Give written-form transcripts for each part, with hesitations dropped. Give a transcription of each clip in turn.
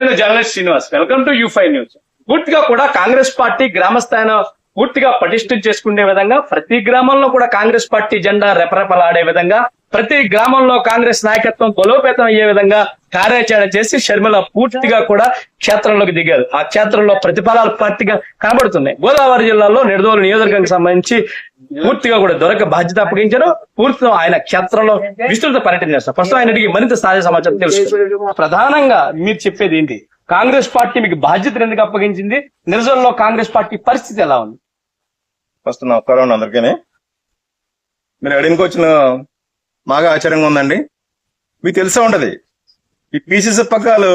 Journalist Srinivas, welcome to యూ5 news. పూర్తిగా కూడా కాంగ్రెస్ పార్టీ గ్రామ స్థాయిలో పూర్తిగా పటిష్టం చేసుకునే విధంగా ప్రతి గ్రామంలో కూడా కాంగ్రెస్ పార్టీ జెండా రెపరెపలాడే విధంగా ప్రతి గ్రామంలో కాంగ్రెస్ నాయకత్వం బలోపేతం అయ్యే విధంగా కార్యాచరణ చేసి షర్మిల పూర్తిగా కూడా క్షేత్రంలోకి దిగారు. ఆ క్షేత్రంలో ప్రతిఫలాలు పూర్తిగా కనబడుతున్నాయి. గోదావరి జిల్లాలో నిడదవోలు నియోజకవర్గానికి సంబంధించి పూర్తిగా కూడా దొరక బాధ్యత అప్పగించారు. పూర్తిగా ఆయన క్షేత్రంలో విస్తృత పర్యటన చేస్తారు. ప్రస్తుతం ఆయనకి మరింత తాజా సమాచారం తెలుసు. ప్రధానంగా మీరు చెప్పేది ఏంటి? కాంగ్రెస్ పార్టీ మీకు బాధ్యతలు ఎందుకు అప్పగించింది? నిరసనలో కాంగ్రెస్ పార్టీ పరిస్థితి ఎలా ఉంది? ఫస్ట్ నమస్కారం అందరికీ. మీరు అడిగినకి వచ్చిన బాగా ఆశ్చర్యంగా ఉందండి. మీకు తెలిసే ఉంటది, ఈ పీసీసీ పగ్గాలు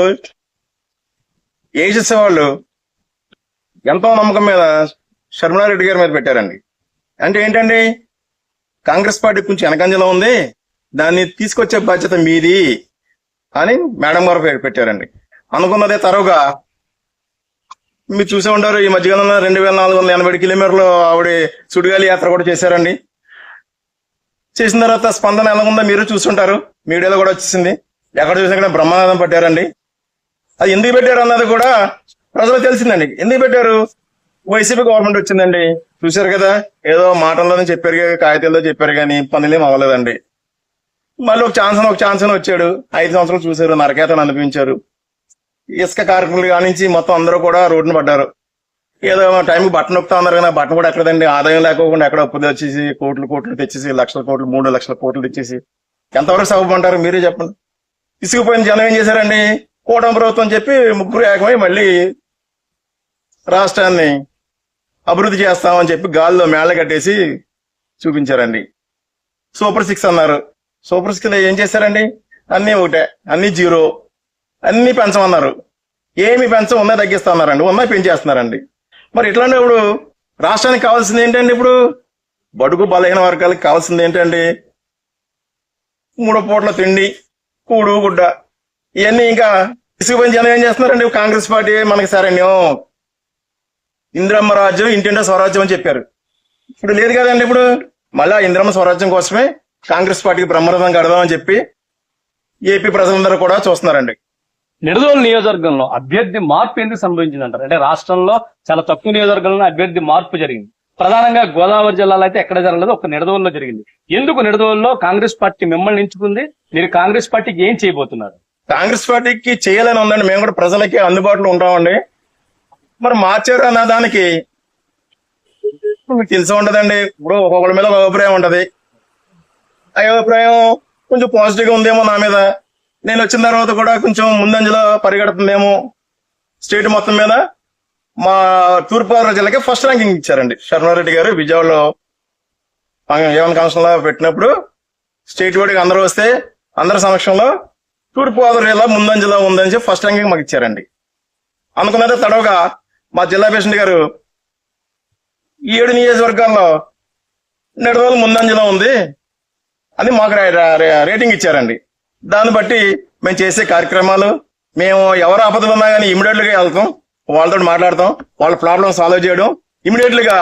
ఏజెస్ వాళ్ళు ఎంతో నమ్మకం మీద శర్మిలారెడ్డి గారి మీద పెట్టారండి. అంటే ఏంటండి, కాంగ్రెస్ పార్టీ కొంచెం వెనకంజలో ఉంది, దాన్ని తీసుకొచ్చే బాధ్యత మీది అని మేడం గారు పెట్టారండి. అనుకున్నదే తరువుగా మీరు చూసే ఉంటారు. ఈ మధ్యకాలంలో 2480 కిలోమీటర్లు ఆవిడ సుడిగాలి యాత్ర కూడా చేశారండి. చేసిన తర్వాత స్పందన ఎలా ఉందో మీరు చూస్తుంటారు, మీడియాలో కూడా వచ్చేసింది. ఎక్కడ చూసినా కూడా బ్రహ్మానందం పట్టారండి. అది ఎందుకు పెట్టారు అన్నది కూడా ప్రజలకు తెలిసిందండి. ఎందుకు పెట్టారు? వైసీపీ గవర్నమెంట్ వచ్చిందండి, చూశారు కదా. ఏదో మాటల్లోనే చెప్పారు, కాగితాల్లో చెప్పారు, కానీ పనులేం అవ్వలేదండి. మళ్ళీ ఒక ఛాన్స్ అని వచ్చాడు. 5 సంవత్సరాలు చూశారు, నరకేతను అనిపించారు. ఇసుక కార్మికులు కానించి మొత్తం అందరూ కూడా రోడ్డును పడ్డారు. ఏదో టైంకి బట్టను నొక్కుతా ఉన్నారు, కానీ బట్టను కూడా ఎక్కడండి, ఆదాయం లేకోకుండా ఎక్కడ అప్పు తెచ్చేసి కోట్లు తెచ్చేసి 1,00,000 కోట్లు 3 లక్షల కోట్లు తెచ్చేసి ఎంతవరకు సభమంటారు మీరే చెప్పండి. ఇసుకుపోయిన జనం ఏం చేశారండి? కూటమి ప్రభుత్వం చెప్పి ముగ్గురు ఏకమై మళ్ళీ రాష్ట్రాన్ని అభివృద్ధి చేస్తామని చెప్పి గాల్లో మేళ కట్టేసి చూపించారండి. సూపర్ 6 అన్నారు. సూపర్ 6 ఏం చేశారండి? అన్ని ఒకటే, అన్ని జీరో, అన్ని పెంచమన్నారు. ఏమి పెంచం, ఉన్నాయి తగ్గిస్తా ఉన్నారండి, ఉన్నాయి పెంచేస్తున్నారండి. మరి ఇట్లాంటప్పుడు రాష్ట్రానికి కావాల్సింది ఏంటండి? ఇప్పుడు బడుగు బలహీన వర్గాలకు కావాల్సింది ఏంటండి? 3 పూట్ల తిండి, కూడు గుడ్డ, ఇవన్నీ. ఇంకా ఇసుకుపోయిన జనం ఏం చేస్తున్నారండి? కాంగ్రెస్ పార్టీ మనకి శరణ్యం, ఇందిరమ్మ రాజ్యం, ఇంటింటా స్వరాజ్యం అని చెప్పారు. ఇప్పుడు లేదు కదండి. ఇప్పుడు మళ్ళా ఇందిరమ్మ స్వరాజ్యం కోసమే కాంగ్రెస్ పార్టీకి బ్రహ్మరథం కడదామని చెప్పి ఏపీ ప్రజలందరూ కూడా చూస్తున్నారండి. నిడదవోలు నియోజకవర్గంలో అభ్యర్థి మార్పు ఎందుకు సంభవించిందంటారు? అంటే రాష్ట్రంలో చాలా తక్కువ నియోజకవర్గంలో అభ్యర్థి మార్పు జరిగింది. ప్రధానంగా గోదావరి జిల్లాలో అయితే ఎక్కడ జరగలేదు, ఒక నిడదవోలులో జరిగింది. ఎందుకు నిడదవోలులో కాంగ్రెస్ పార్టీ మిమ్మల్ని ఎంచుకుంది? మీరు కాంగ్రెస్ పార్టీకి ఏం చేయబోతున్నారు? కాంగ్రెస్ పార్టీకి చేయాలని ఉందండి. మేము కూడా ప్రజలకి అందుబాటులో ఉంటామండి. మరి మార్చారు అన్న దానికి మీకు తెలిసి ఉంటదండి. ఇప్పుడు ఒక్కొక్కరి మీద ఒక అభిప్రాయం ఉంటది. ఆ అభిప్రాయం కొంచెం పాజిటివ్ గా ఉందేమో నా మీద. నేను వచ్చిన తర్వాత కూడా కొంచెం ముందంజలో పరిగెడుతుందేమో. స్టేట్ మొత్తం మీద మా తూర్పుగోదావరి జిల్లాకి ఫస్ట్ ర్యాంకింగ్ ఇచ్చారండి శర్మిలారెడ్డి గారు. విజయవాడలో ఏవన్ కమిషన్ లో పెట్టినప్పుడు స్టేట్ వాడికి అందరూ వస్తే అందరి సమక్షంలో తూర్పుగోదావరి జిల్లా ముందంజలో ఉందని చెప్పి ఫస్ట్ ర్యాంకింగ్ మాకు ఇచ్చారండి. అనుకున్నదే తడవగా మా జిల్లా ప్రెసిడెంట్ గారు 7 నియోజకవర్గాల్లో నిడదవోలు ముందంజలో ఉంది అని మాకు రేటింగ్ ఇచ్చారండి. దాన్ని బట్టి మేము చేసే కార్యక్రమాలు, మేము ఎవరు ఆపదలు ఉన్నా కానీ ఇమీడియట్ గా వెళ్తాం, వాళ్ళతో మాట్లాడతాం, వాళ్ళ ప్రాబ్లం సాల్వ్ చేయడం. ఇమీడియట్ గా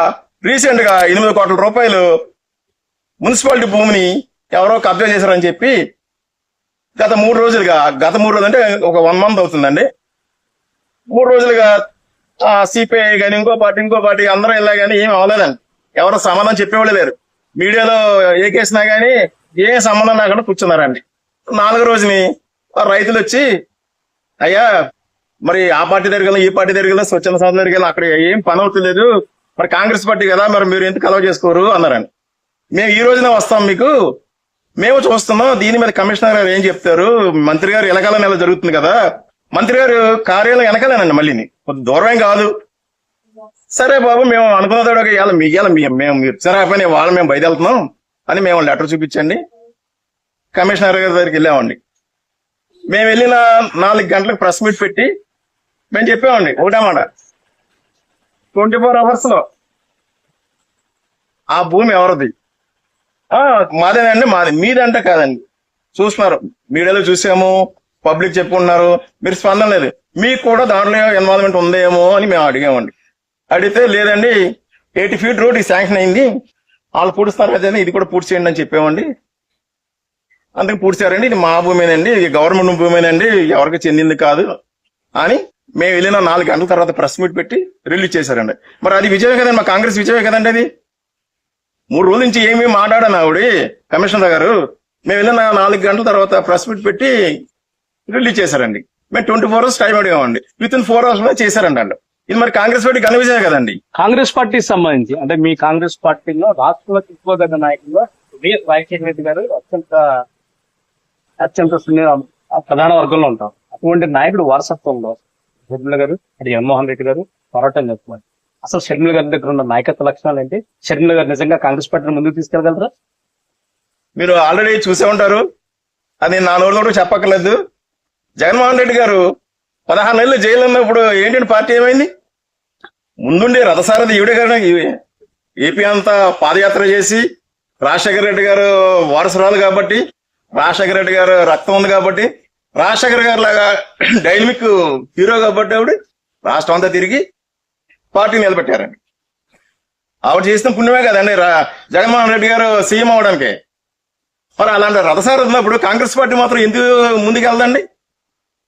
రీసెంట్ గా 8 కోట్ల రూపాయలు మున్సిపాలిటీ భూమిని ఎవరో కబ్జా చేశారని చెప్పి గత 3 రోజులుగా అంటే ఒక 1 మంత్ అవుతుందండి, 3 రోజులుగా సిపిఐ కానీ ఇంకో పార్టీ అందరూ వెళ్ళా కానీ ఏం అవ్వలేదండి. ఎవరో సమాధానం చెప్పేవాళ్ళు లేరు. మీడియాలో ఏ కేసినా కానీ ఏ సంబంధం లేకుండా కూర్చున్నారండి. 4వ రోజుని రైతులు వచ్చి, అయ్యా మరి ఆ పార్టీ దగ్గర ఈ పార్టీ దగ్గర స్వచ్ఛంద సంస్థ దగ్గర అక్కడ ఏం పని అవుతలేదు, మరి కాంగ్రెస్ పార్టీ కదా, మరి మీరు ఎందుకు కలవ చేసుకోరు అన్నారండి. మేము ఈ రోజున వస్తాం, మీకు మేము చూస్తున్నాం, దీని మీద కమిషనర్ గారు ఏం చెప్తారు, మంత్రి గారు వెనకాల నెల జరుగుతుంది కదా, మంత్రి గారు కార్యాలయం వెనకాలేనండి, మళ్ళీ కొద్ది దూరమేం కాదు. సరే బాబు, మేము అనుకున్నది మేము సరే అయిపోయి వాళ్ళు మేము బయలుదేరుతున్నాం అని మేము లెటర్ చూపించండి కమిషనర్ గారి దగ్గరికి వెళ్ళామండి. మేము వెళ్ళిన 4 గంటలకు ప్రెస్ మీట్ పెట్టి మేము చెప్పామండి ఒకటే మాట, 24 hours లో ఆ భూమి ఎవరిది? మాదేనండి, మాది. మీదంటే కాదండి. చూస్తున్నారు, మీడియాలో చూసాము, పబ్లిక్ చెప్పుకుంటున్నారు, మీరు స్పందన లేదు. మీకు కూడా దాంట్లో ఇన్వాల్వ్మెంట్ ఉందేమో అని మేము అడిగామండి. అడిగితే లేదండి, 80 feet రోడ్ శాంక్షన్ అయింది, వాళ్ళు పూడుస్తారు కదా, ఇది కూడా పూర్తి చేయండి అని చెప్పామండి. అందుకు పూడ్చారండి. ఇది మా భూమేనండి, ఇది గవర్నమెంట్ భూమేనండి, ఎవరికి చెందింది కాదు అని మేము వెళ్ళిన 4 గంటల తర్వాత ప్రెస్ మీట్ పెట్టి రిలీజ్ చేశారండి. మరి అది విజయమే కదండి, మా కాంగ్రెస్ విజయమే కదండి. అది 3 రోజుల నుంచి ఏమీ మాట్లాడాను ఆవిడ కమిషనర్ గారు. మేము వెళ్ళిన 4 గంటల తర్వాత ప్రెస్ మీట్ పెట్టి రిలీజ్ చేశారండి. మేము 24 hours టైం అడిగామండి. విత్ ఇన్ 4 hours లో చేశారండి అండి. ఇది మరి కాంగ్రెస్ పార్టీ ఘన విజయం కదండి. కాంగ్రెస్ పార్టీకి సంబంధించి అంటే మీ కాంగ్రెస్ పార్టీలో రాష్ట్రంలో తీసుకోదగ్గ నాయకుల్లో వైఎస్ రాజశేఖర రెడ్డి గారు అత్యంత ప్రధాన వర్గంలో ఉంటాం. అటువంటి నాయకుడు వారసత్వంలో షర్మిల గారు, అంటే జగన్మోహన్ రెడ్డి గారు పోరాటం చేస్తున్నారు. అసలు షర్మిల గారి దగ్గర ఉన్న నాయకత్వ లక్షణాలు ఏంటి? షర్మిల గారు నిజంగా కాంగ్రెస్ పార్టీని ముందుకు తీసుకెళ్ళగలరా? మీరు ఆల్రెడీ చూసే ఉంటారు, అది నా నోరు కూడా చెప్పక్కర్లేదు. జగన్మోహన్ రెడ్డి గారు 16 నెలలు జైలు ఉన్నప్పుడు ఏంటంటే పార్టీ ఏమైంది? ముందుండి రథసారథి ఈవిడే గారు. ఏపీ అంతా పాదయాత్ర చేసి రాజశేఖర రెడ్డి గారు వారసురాలు కాబట్టి, రాజశేఖర రెడ్డి గారు రక్తం ఉంది కాబట్టి, రాజశేఖర గారు లాగా డైనమిక్ హీరో కాబట్టి ఆవిడ రాష్ట్రం అంతా తిరిగి పార్టీ నిలబెట్టారండి. ఆవిడ చేసిన పుణ్యమే కదండి జగన్మోహన్ రెడ్డి గారు సీఎం అవడానికి. మరి అలాంటి రథసారథి ఉన్నప్పుడు కాంగ్రెస్ పార్టీ మాత్రం ఎందుకు ముందుకెళ్దండి?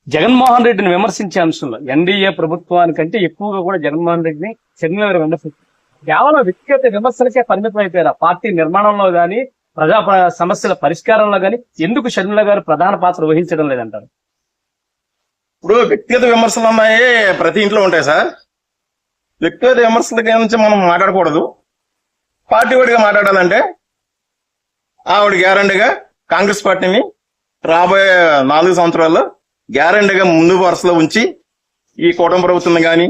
జగన్మోహన్ రెడ్డిని విమర్శించే అంశంలో ఎన్డీఏ ప్రభుత్వానికంటే ఎక్కువగా కూడా జగన్మోహన్ రెడ్డిని షర్మిల గారు విమర్శించారు. కేవలం వ్యక్తిగత విమర్శలకే పరిమితం అయిపోయారు. పార్టీ నిర్మాణంలో గాని, ప్రజా సమస్యల పరిష్కారంలో గాని ఎందుకు షర్మిల గారు ప్రధాన పాత్ర వహించడం లేదంటారు? ఇప్పుడు వ్యక్తిగత విమర్శలు ఉన్నాయి, ప్రతి ఇంట్లో ఉంటాయి సార్. వ్యక్తిగత విమర్శల గురించి మనం మాట్లాడకూడదు. పార్టీ వాడిగా మాట్లాడాలంటే ఆవిడ గ్యారంటీగా కాంగ్రెస్ పార్టీని రాబోయే 4 సంవత్సరాల్లో గ్యారంటీగా ముందు వరుసలో ఉంచి ఈ కూటమి ప్రభుత్వం గాని,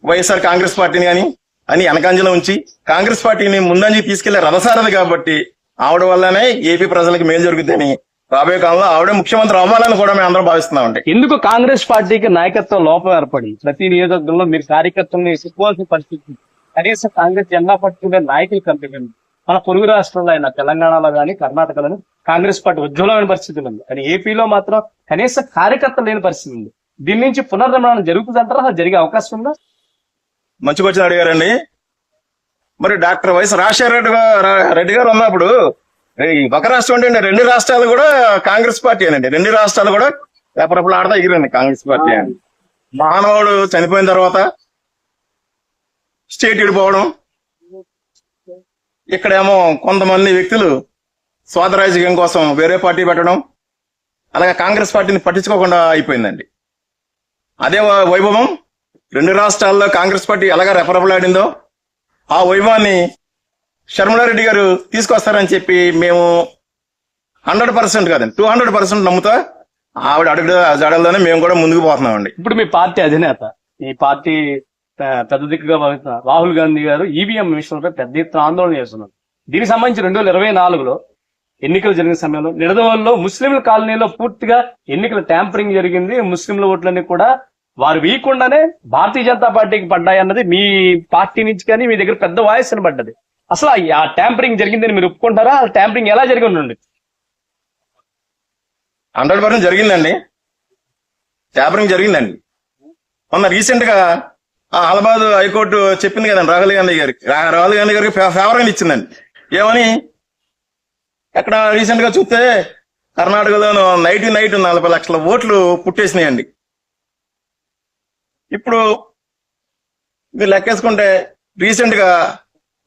వైఎస్ఆర్ కాంగ్రెస్ పార్టీని గాని అని వెనకంజలో ఉంచి కాంగ్రెస్ పార్టీని ముందంజకి తీసుకెళ్లే రథసారథి కాబట్టి ఆవిడ వల్లనే ఏపీ ప్రజలకు మేలు జరుగుతుందని రాబోయే కాలంలో ఆవిడే ముఖ్యమంత్రి అవ్వాలని కూడా మేము అందరం భావిస్తున్నామండి. ఎందుకు కాంగ్రెస్ పార్టీకి నాయకత్వ లోపం ఏర్పడి ప్రతి నియోజకవర్గంలో మీరు కార్యకర్తలను చెప్పుకోవాల్సిన పరిస్థితి? కనీసం కాంగ్రెస్ జెండా పట్టుకునే నాయకులు కనిపించండి. మన పొరుగు రాష్ట్రంలో అయినా తెలంగాణలో గానీ, కర్ణాటకలో కాంగ్రెస్ పార్టీ ఉజ్వలమైన పరిస్థితి ఉంది. కానీ ఏపీలో మాత్రం కనీసం కార్యకర్తలు లేని పరిస్థితి ఉంది. దీని నుంచి పునర్నిర్మాణం జరుగుతుందంటారా? అసలు జరిగే అవకాశం ఉందా? మంచి క్వశ్చన్ అడిగారండి. మరి డాక్టర్ వైఎస్ రాజశేఖర రెడ్డి గారు ఉన్నప్పుడు ఒక రాష్ట్రం అంటే 2 రాష్ట్రాలు కూడా కాంగ్రెస్ పార్టీ అనండి. 2 రాష్ట్రాలు కూడా ఎప్పటిప్పుడు ఆడతా ఎగిరండి కాంగ్రెస్ పార్టీ అని. మానవుడు చనిపోయిన తర్వాత స్టేట్ విడిపోవడం, ఇక్కడేమో కొంతమంది వ్యక్తులు స్వార్థ రాజకీయం కోసం వేరే పార్టీ పెట్టడం, అలాగే కాంగ్రెస్ పార్టీని పట్టించుకోకుండా అయిపోయిందండి. అదే వైభవం 2 రాష్ట్రాల్లో కాంగ్రెస్ పార్టీ ఎలాగా రెపరెపలాడిందో ఆ వైభవాన్ని షర్మిలారెడ్డి గారు తీసుకొస్తారని చెప్పి మేము 100% కాదండి 200% నమ్ముతా ఆవిడ అడుగు జాడల్లోనే మేము కూడా ముందుకు పోతున్నామండి. ఇప్పుడు మీ పార్టీ అధినేత, ఈ పార్టీ పెద్ద దిక్కుగా భావిస్తున్న రాహుల్ గాంధీ గారు ఈవీఎం విషయంలో పెద్ద ఎత్తున ఆందోళన చేస్తున్నారు. దీనికి సంబంధించి 2024లో ఎన్నికలు జరిగిన సమయంలో నిడదవోలులో ముస్లింల కాలనీలో పూర్తిగా ఎన్నికల ట్యాంపరింగ్ జరిగింది. ముస్లింల ఓట్లన్నీ కూడా వారు వీయకుండానే భారతీయ జనతా పార్టీకి పడ్డాయన్నది మీ పార్టీ నుంచి కానీ మీ దగ్గర పెద్ద వాయిస్ వినబడ్డది. అసలు ఆ ట్యాంపరింగ్ జరిగిందని మీరు ఒప్పుకుంటారా? ఆ ట్యాంపరింగ్ ఎలా జరిగి ఉండండి? 100% జరిగిందండి. ట్యాంపరింగ్ జరిగిందండి. మొన్న రీసెంట్ గా అలహాబాద్ హైకోర్టు చెప్పింది కదండి రాహుల్ గాంధీ గారికి ఫేవర్ ఇచ్చిందండి. ఏమని ఎక్కడ రీసెంట్ గా చూస్తే కర్ణాటకలో నైట్ 40 లక్షల ఓట్లు పుట్టేసినాయండి. ఇప్పుడు మీరు లెక్కేసుకుంటే రీసెంట్ గా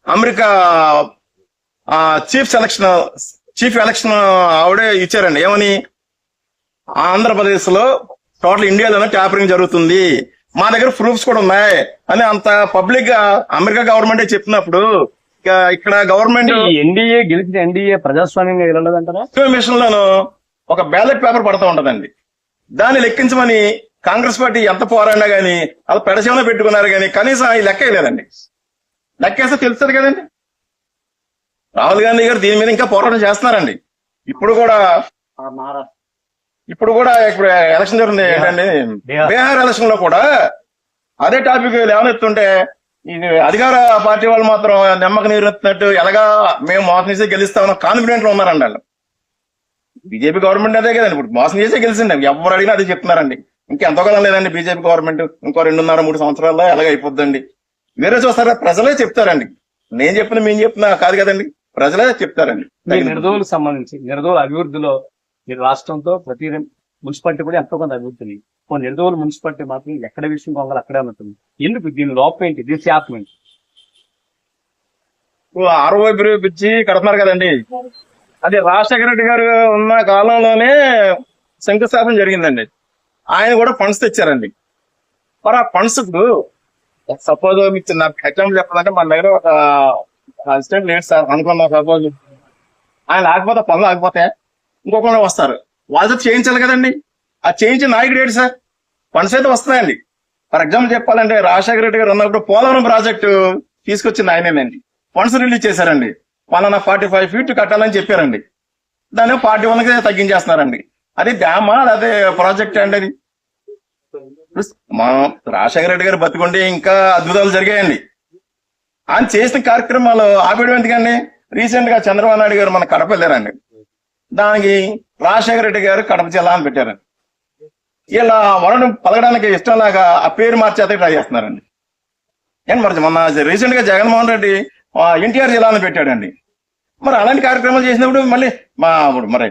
అమెరికా చీఫ్ ఎలక్షన్ ఆవిడే ఇచ్చారండి. ఏమని ఆంధ్రప్రదేశ్ లో టోటల్ ఇండియాలోనే ట్యాపరింగ్ జరుగుతుంది, మా దగ్గర ప్రూఫ్స్ కూడా ఉన్నాయి అని అంత పబ్లిక్ గా అమెరికా గవర్నమెంటే చెప్పినప్పుడు ఇక్కడ గవర్నమెంట్ ఎన్డీఏ గెలిచిన ఎన్డీఏ ప్రజాస్వామ్యంగా వెళ్ళదంటారా? మిషన్ లోను ఒక బ్యాలెట్ పేపర్ పడుతూ ఉంటదండి. దాన్ని లెక్కించమని కాంగ్రెస్ పార్టీ ఎంత పోరాడినా గానీ అలా పెడచేమలో పెట్టుకున్నారు కానీ కనీసం ఈ లెక్క లేదండి. లెక్కేస్తే తెలుస్తుంది కదండి. రాహుల్ గాంధీ గారు దీని మీద ఇంకా పోరాటం చేస్తున్నారండి. ఇప్పుడు కూడా ఇప్పుడు ఎలక్షన్ జరుగుతుంది ఏంటండి, బీహార్ ఎలక్షన్ లో కూడా అదే టాపిక్ లేవనెత్తుంటే ఇది అధికార పార్టీ వాళ్ళు మాత్రం నమ్మక నీరెత్తినట్టు ఎలాగా మేము మోసం చేసి గెలుస్తామన్న కాన్ఫిడెంట్ లో ఉన్నారండి. వాళ్ళు బీజేపీ గవర్నమెంట్ అదే కదండి, ఇప్పుడు మోసం చేసే గెలిచిండి. ఎవరు అడిగినా అదే చెప్తున్నారండి. ఇంకెంతో కాలం లేదండి బీజేపీ గవర్నమెంట్, ఇంకో 2.5-3 సంవత్సరాల్లో ఎలాగ అయిపోద్దండి. వేరే చూస్తారా? ప్రజలే చెప్తారండి. నేను చెప్పిన మేము చెప్తున్నా కాదు కదండి, ప్రజలే చెప్తారండి. నిడదవోలుకు సంబంధించి నిడదవోలు అభివృద్ధిలో మీరు రాష్ట్రంతో ప్రతి మున్సిపాలిటీ కూడా ఎంతో కొంత అభివృద్ధి నిడదవోలు మున్సిపాలిటీ మాత్రం ఎక్కడ విషయం కావాలి అక్కడే ఉంటుంది. ఎందుకు దీని లోపం ఏంటి, దీని శాతం ఏంటి? ఆర్ఓ బ్రిడ్జి కడుతున్నారు కదండి, అది రాజశేఖర రెడ్డి గారు ఉన్న కాలంలోనే శంకుస్థాపన జరిగిందండి. ఆయన కూడా ఫండ్స్ తెచ్చారండి. మరి ఆ ఫండ్స్ సపోజ్ మీకు నాకు ఎగ్జాంపుల్ చెప్పాలంటే మన దగ్గర ఒక అసిస్టెంట్ లేడు సార్ అనుకున్నాం. సపోజ్ ఆయన లేకపోతే పనులు ఆగిపోతే ఇంకొకళ్ళు వస్తారు, వాళ్ళతో చేయించాలి కదండి. ఆ చేయించిన నాయకుడు ఏంటి సార్? ఫండ్స్ అయితే వస్తున్నాయండి. ఫర్ ఎగ్జాంపుల్ చెప్పాలంటే రాజశేఖర రెడ్డి గారు ఉన్నప్పుడు పోలవరం ప్రాజెక్టు తీసుకొచ్చింది ఆయనేనండి. ఫండ్స్ రిలీజ్ చేశారండి. పలానా 45 feet కట్టాలని చెప్పారండి. దాన్ని 41 తగ్గించేస్తున్నారండి. అది డ్యామా అదే ప్రాజెక్ట్ అండి? అది మా రాజశేఖర రెడ్డి గారు బతుకుంటే ఇంకా అద్భుతాలు జరిగాయండి. ఆయన చేసిన కార్యక్రమాలు ఆపేయడం ఎందుకండి? రీసెంట్ గా చంద్రబాబు నాయుడు గారు మన కడప వెళ్ళారండి. దానికి రాజశేఖర రెడ్డి గారు కడప జిల్లా అని పెట్టారండి. ఇలా వరడం పలకడానికి ఇష్టం లాగా ఆ పేరు మార్చేత ట్రై చేస్తున్నారండి. ఏంటి మరి మొన్న రీసెంట్ గా జగన్మోహన్ రెడ్డి ఎన్టీఆర్ జిల్లా అని పెట్టాడండి. మరి అలాంటి కార్యక్రమాలు చేసినప్పుడు మళ్ళీ మరి